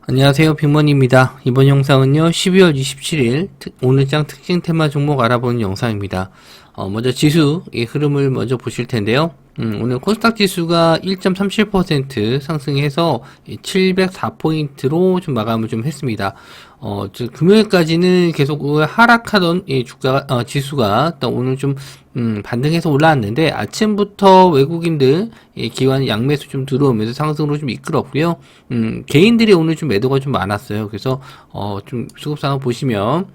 안녕하세요, 빅먼입니다. 이번 영상은요 12월 27일 오늘장 특징 테마 종목 알아보는 영상입니다. 먼저 지수의 흐름을 먼저 보실 텐데요. 오늘 코스닥 지수가 1.37% 상승해서 704포인트로 좀 마감을 좀 했습니다. 금요일까지는 계속 하락하던 이 지수가 오늘 좀 반등해서 올라왔는데, 아침부터 외국인들 기관 양매수 좀 들어오면서 상승으로 좀 이끌었고요. 개인들이 오늘 좀 매도가 좀 많았어요. 그래서 좀 수급상을 보시면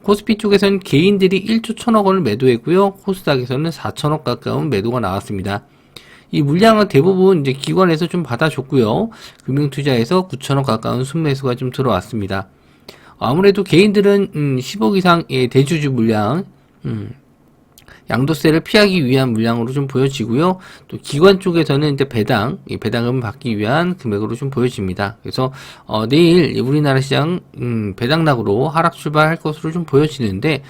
코스피 쪽에서는 개인들이 1조 1000억 원을 매도했고요. 코스닥에서는 4000억 가까운 매도가 나왔습니다. 이 물량은 대부분 이제 기관에서 좀 받아줬고요. 금융투자에서 9천억 가까운 순매수가 좀 들어왔습니다. 아무래도 개인들은 10억 이상의 대주주 물량, 양도세를 피하기 위한 물량으로 좀 보여지고요. 또 기관 쪽에서는 이제 배당금을 받기 위한 금액으로 좀 보여집니다. 그래서 내일 우리나라 시장 배당락으로 하락 출발할 것으로 좀 보여지는데,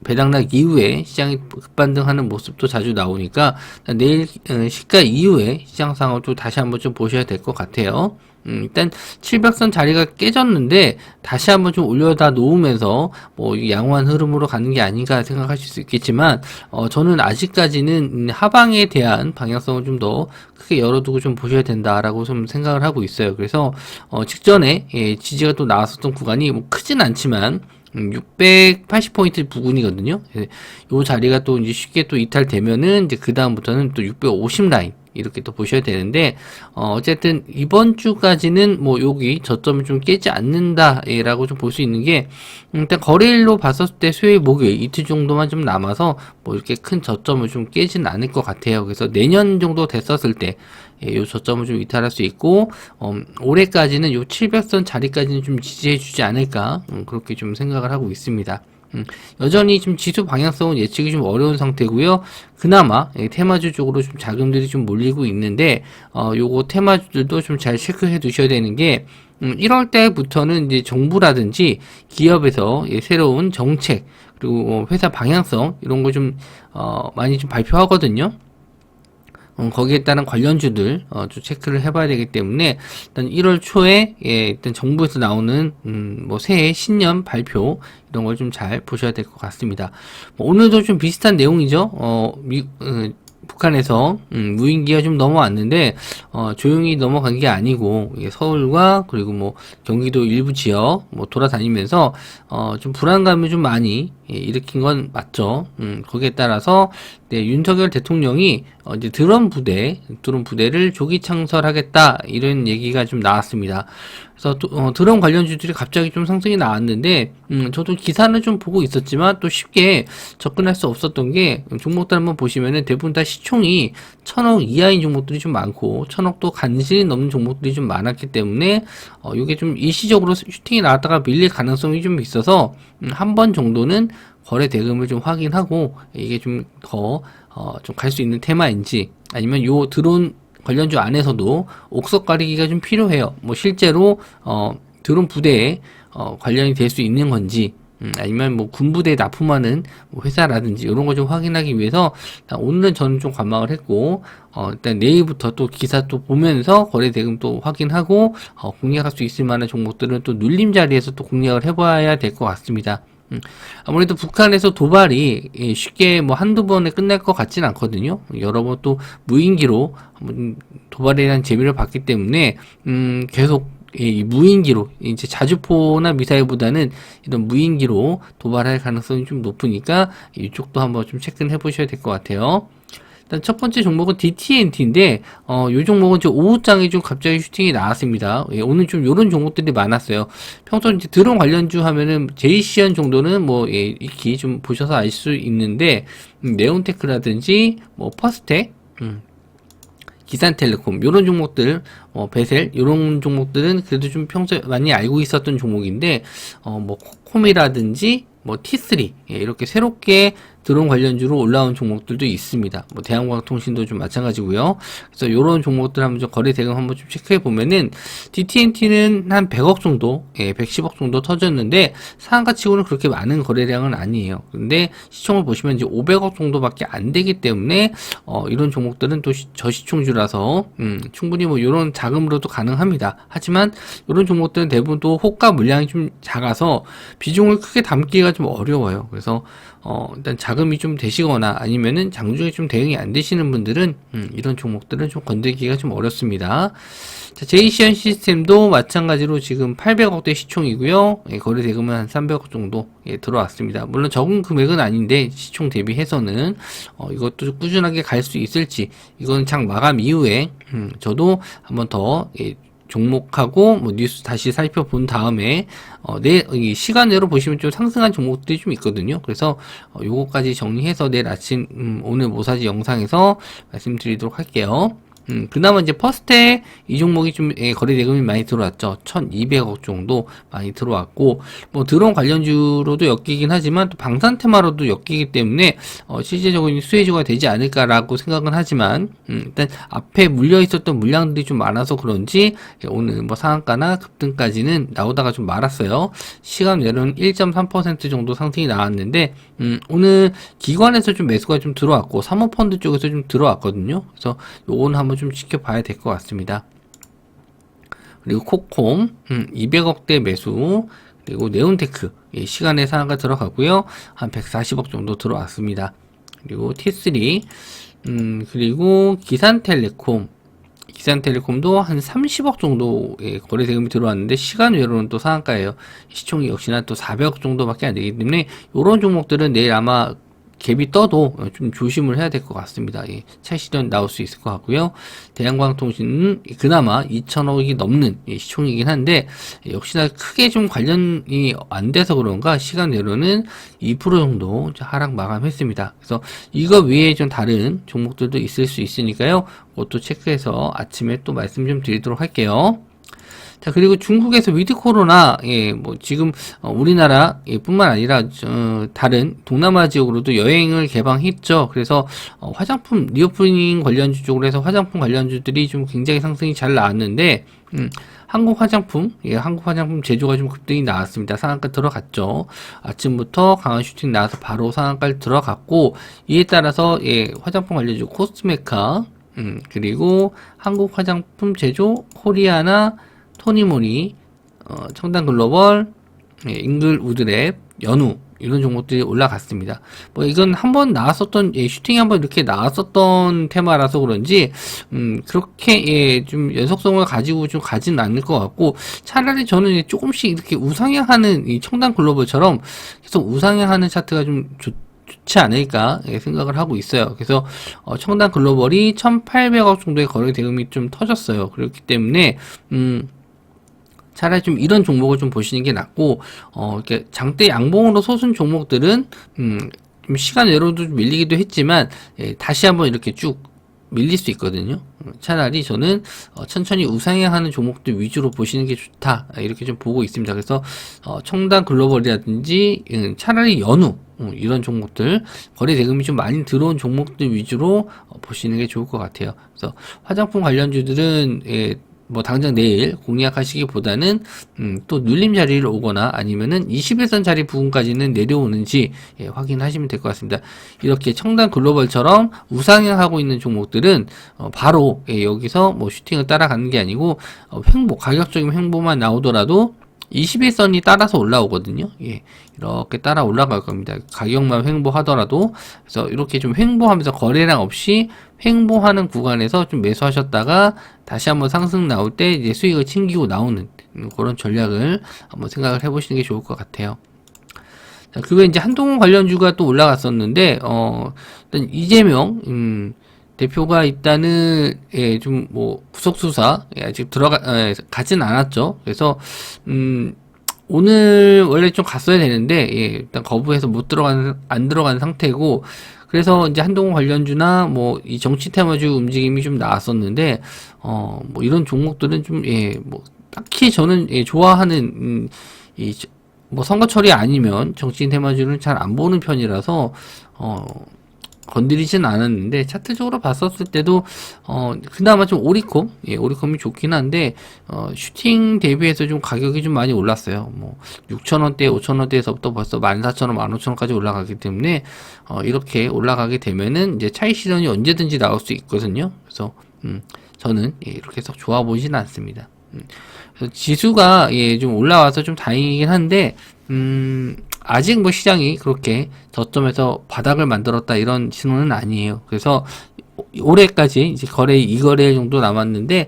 배당락 이후에 시장이 급반등하는 모습도 자주 나오니까 내일 시가 이후에 시장 상황을 또 다시 한번 좀 보셔야 될 것 같아요. 일단 700선 자리가 깨졌는데 다시 한번 좀 올려다 놓으면서 양호한 흐름으로 가는 게 아닌가 생각하실 수 있겠지만, 저는 아직까지는 하방에 대한 방향성을 좀 더 크게 열어두고 좀 보셔야 된다라고 좀 생각을 하고 있어요. 그래서 직전에 지지가 또 나왔었던 구간이 크진 않지만 680포인트 부근이거든요. 요 자리가 또 이제 쉽게 또 이탈되면은 이제 그 다음부터는 또 650 라인 이렇게 또 보셔야 되는데, 어쨌든 이번 주까지는 여기 저점을 좀 깨지 않는다라고 좀 볼 수 있는 게, 일단 거래일로 봤었을 때 수요일, 목요일 이틀 정도만 좀 남아서 이렇게 큰 저점을 좀 깨지는 않을 것 같아요. 그래서 내년 정도 됐었을 때 요 저점을 좀 이탈할 수 있고, 올해까지는 요 700선 자리까지는 좀 지지해 주지 않을까, 그렇게 좀 생각을 하고 있습니다. 여전히 좀 지수 방향성은 예측이 좀 어려운 상태고요. 그나마 테마주 쪽으로 좀 자금들이 좀 몰리고 있는데, 요거 테마주들도 좀 잘 체크해 두셔야 되는 게, 1월 때부터는 이제 정부라든지 기업에서 새로운 정책, 그리고 회사 방향성 이런 거 좀 많이 좀 발표하거든요. 거기에 따른 관련주들 좀 체크를 해봐야 되기 때문에, 일단 1월 초에 일단 정부에서 나오는 새해 신년 발표 이런 걸 좀 잘 보셔야 될 것 같습니다. 오늘도 좀 비슷한 내용이죠. 북한에서 무인기가 좀 넘어왔는데 조용히 넘어간 게 아니고, 서울과 그리고 경기도 일부 지역 돌아다니면서 좀 불안감을 좀 많이 일으킨 건 맞죠. 거기에 따라서 윤석열 대통령이 이제 드론 부대를 조기 창설하겠다 이런 얘기가 좀 나왔습니다. 그래서 드론 관련주들이 갑자기 좀 상승이 나왔는데, 저도 기사는 좀 보고 있었지만 또 쉽게 접근할 수 없었던 게, 종목들 한번 보시면은 대부분 다 시총이 1000억 이하인 종목들이 좀 많고 1000억도 간신히 넘는 종목들이 좀 많았기 때문에 이게 좀 일시적으로 슈팅이 나왔다가 밀릴 가능성이 좀 있어서 한 번 정도는 거래 대금을 좀 확인하고, 이게 좀 더 좀 갈 수 있는 테마인지, 아니면 요 드론 관련주 안에서도 옥석 가리기가 좀 필요해요. 실제로 드론 부대에 관련이 될 수 있는 건지, 아니면 군부대에 납품하는 회사라든지 이런 거 좀 확인하기 위해서 오늘은 저는 좀 관망을 했고, 일단 내일부터 또 기사 또 보면서 거래 대금 또 확인하고 공략할 수 있을 만한 종목들은 또 눌림 자리에서 또 공략을 해봐야 될 것 같습니다. 아무래도 북한에서 도발이 쉽게 한두 번에 끝날 것 같진 않거든요. 여러 번 또 무인기로 도발에 대한 재미를 봤기 때문에 계속 이 무인기로, 이제 자주포나 미사일보다는 이런 무인기로 도발할 가능성이 좀 높으니까 이쪽도 한번 좀 체크를 해보셔야 될 것 같아요. 일단 첫 번째 종목은 DTNT인데, 이 종목은 좀 오후장에 좀 갑자기 슈팅이 나왔습니다. 오늘 좀 요런 종목들이 많았어요. 평소 이제 드론 관련주 하면은 제이시언 정도는 익히 좀 보셔서 알 수 있는데, 네온테크라든지 퍼스텍, 기산텔레콤 요런 종목들, 베셀 요런 종목들은 그래도 좀 평소에 많이 알고 있었던 종목인데, 코콤이라든지 T3 이렇게 새롭게 드론 관련주로 올라온 종목들도 있습니다. 뭐 대한광통신도 좀 마찬가지고요. 그래서 이런 종목들 한번 좀 거래 대금 한번 좀 체크해 보면은 DTNT는 한 100억 정도, 110억 정도 터졌는데 상한가치고는 그렇게 많은 거래량은 아니에요. 근데 시총을 보시면 이제 500억 정도밖에 안 되기 때문에 이런 종목들은 또 저시총주라서 충분히 뭐 이런 자금으로도 가능합니다. 하지만 이런 종목들은 대부분 또 호가 물량이 좀 작아서 비중을 크게 담기가 좀 어려워요. 그래서 일단 자금이 좀 되시거나 아니면은 장중에 좀 대응이 안 되시는 분들은 이런 종목들은 좀 건들기가 좀 어렵습니다. 자, 제이시안 시스템도 마찬가지로 지금 800억대 시총이고요. 거래 대금은 한 300억 정도 들어왔습니다. 물론 적은 금액은 아닌데 시총 대비해서는 이것도 꾸준하게 갈 수 있을지 이건 장 마감 이후에 저도 한번 더 종목하고 뭐 뉴스 다시 살펴본 다음에 이 시간으로 보시면 좀 상승한 종목들이 좀 있거든요. 그래서 요거까지 정리해서 내일 아침 오늘 모사지 영상에서 말씀드리도록 할게요. 그나마 이제 퍼스트에 이 종목이 좀 거래 대금이 많이 들어왔죠. 1200억 정도 많이 들어왔고, 뭐 드론 관련주로도 엮이긴 하지만 또 방산 테마로도 엮이기 때문에 실제적인 수혜주가 되지 않을까라고 생각은 하지만 일단 앞에 물려 있었던 물량들이 좀 많아서 그런지 오늘 뭐 상한가나 급등까지는 나오다가 좀 말았어요. 시간 외로는 1.3% 정도 상승이 나왔는데 오늘 기관에서 좀 매수가 좀 들어왔고 사모펀드 쪽에서 좀 들어왔거든요. 그래서 요건 한번 좀 지켜봐야 될 것 같습니다. 그리고 코콤 200억대 매수, 그리고 네온테크 시간에 상한가 들어가고요. 한 140억 정도 들어왔습니다. 그리고 T3 그리고 기산텔레콤도 한 30억 정도의 거래 대금이 들어왔는데 시간 외로는 또 상한가예요. 시총이 역시나 또 400억 정도밖에 안 되기 때문에 이런 종목들은 내일 아마 갭이 떠도 좀 조심을 해야 될 것 같습니다. 차익실현 나올 수 있을 것 같고요. 대한광통신은 그나마 2천억이 넘는 시총이긴 한데 역시나 크게 좀 관련이 안 돼서 그런가 시간 내로는 2% 정도 하락 마감했습니다. 그래서 이거 외에 좀 다른 종목들도 있을 수 있으니까요. 그것도 체크해서 아침에 또 말씀 좀 드리도록 할게요. 자, 그리고 중국에서 위드 코로나, 뭐, 지금, 우리나라, 뿐만 아니라, 다른 동남아 지역으로도 여행을 개방했죠. 그래서, 화장품, 리오프닝 관련주 쪽으로 해서 화장품 관련주들이 좀 굉장히 상승이 잘 나왔는데, 한국 화장품 제조가 좀 급등이 나왔습니다. 상한가 들어갔죠. 아침부터 강한 슈팅 나와서 바로 상한가 들어갔고, 이에 따라서, 화장품 관련주 코스메카, 그리고 한국 화장품 제조, 코리아나, 토니모니, 청담글로벌, 잉글우드랩, 연우 이런 종목들이 올라갔습니다. 뭐 이건 한번 나왔었던 슈팅이 한번 이렇게 나왔었던 테마라서 그런지 그렇게 좀 연속성을 가지고 좀 가지는 않을 것 같고 차라리 저는 조금씩 이렇게 우상향하는 이 청담글로벌처럼 계속 우상향하는 차트가 좀 좋지 않을까 생각을 하고 있어요. 그래서 청담글로벌이 1800억 정도의 거래 대금이 좀 터졌어요. 그렇기 때문에 차라리 좀 이런 종목을 좀 보시는 게 낫고, 이렇게 장대 양봉으로 솟은 종목들은, 좀 시간 외로도 좀 밀리기도 했지만, 다시 한번 이렇게 쭉 밀릴 수 있거든요. 차라리 저는, 천천히 우상향하는 종목들 위주로 보시는 게 좋다. 이렇게 좀 보고 있습니다. 그래서, 청담 글로벌이라든지, 차라리 연우, 이런 종목들, 거래 대금이 좀 많이 들어온 종목들 위주로 보시는 게 좋을 것 같아요. 그래서 화장품 관련주들은, 뭐 당장 내일 공략하시기보다는 또 눌림 자리를 오거나 아니면은 21선 자리 부분까지는 내려오는지 확인하시면 될 것 같습니다. 이렇게 청담 글로벌처럼 우상향하고 있는 종목들은 바로 여기서 뭐 슈팅을 따라가는 게 아니고 가격적인 횡보만 나오더라도 21선이 따라서 올라오거든요. 이렇게 따라 올라갈 겁니다. 가격만 횡보하더라도. 그래서 이렇게 좀 횡보하면서 거래량 없이 횡보하는 구간에서 좀 매수하셨다가 다시 한번 상승 나올 때 이제 수익을 챙기고 나오는 그런 전략을 한번 생각을 해보시는 게 좋을 것 같아요. 자, 그리고 이제 한동훈 관련주가 또 올라갔었는데, 일단 이재명, 대표가 일단은 좀 뭐 구속 수사 아직 가진 않았죠. 그래서 오늘 원래 좀 갔어야 되는데 일단 거부해서 안 들어간 상태고 그래서 이제 한동훈 관련주나 뭐 이 정치 테마주 움직임이 좀 나왔었는데 뭐 이런 종목들은 좀 뭐 딱히 저는 좋아하는 뭐 선거철이 아니면 정치인 테마주는 잘 안 보는 편이라서 건드리진 않았는데, 차트적으로 봤었을 때도, 그나마 좀 오리콤이 좋긴 한데, 슈팅 대비해서 좀 가격이 좀 많이 올랐어요. 뭐, 6,000원대, 5,000원대에서부터 벌써 14,000원, 15,000원까지 올라가기 때문에, 이렇게 올라가게 되면은, 이제 차익 실현이 언제든지 나올 수 있거든요. 그래서, 저는, 이렇게 해서 좋아 보이진 않습니다. 그래서 지수가, 좀 올라와서 좀 다행이긴 한데, 아직 뭐 시장이 그렇게 저점에서 바닥을 만들었다 이런 신호는 아니에요. 그래서 올해까지 이제 이 거래 정도 남았는데,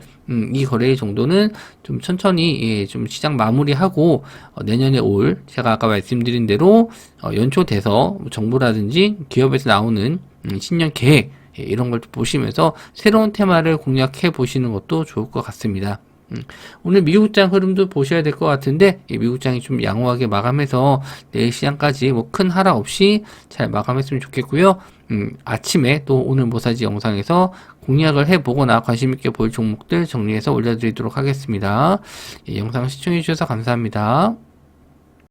이 거래 정도는 좀 천천히, 좀 시장 마무리하고, 내년에 제가 아까 말씀드린 대로, 연초돼서 정부라든지 기업에서 나오는, 신년 계획, 이런 걸 보시면서 새로운 테마를 공략해 보시는 것도 좋을 것 같습니다. 오늘 미국장 흐름도 보셔야 될 것 같은데, 미국장이 좀 양호하게 마감해서 내일 시장까지 뭐 큰 하락 없이 잘 마감했으면 좋겠고요. 아침에 또 오늘 모사지 영상에서 공략을 해보거나 관심있게 볼 종목들 정리해서 올려드리도록 하겠습니다. 영상 시청해주셔서 감사합니다.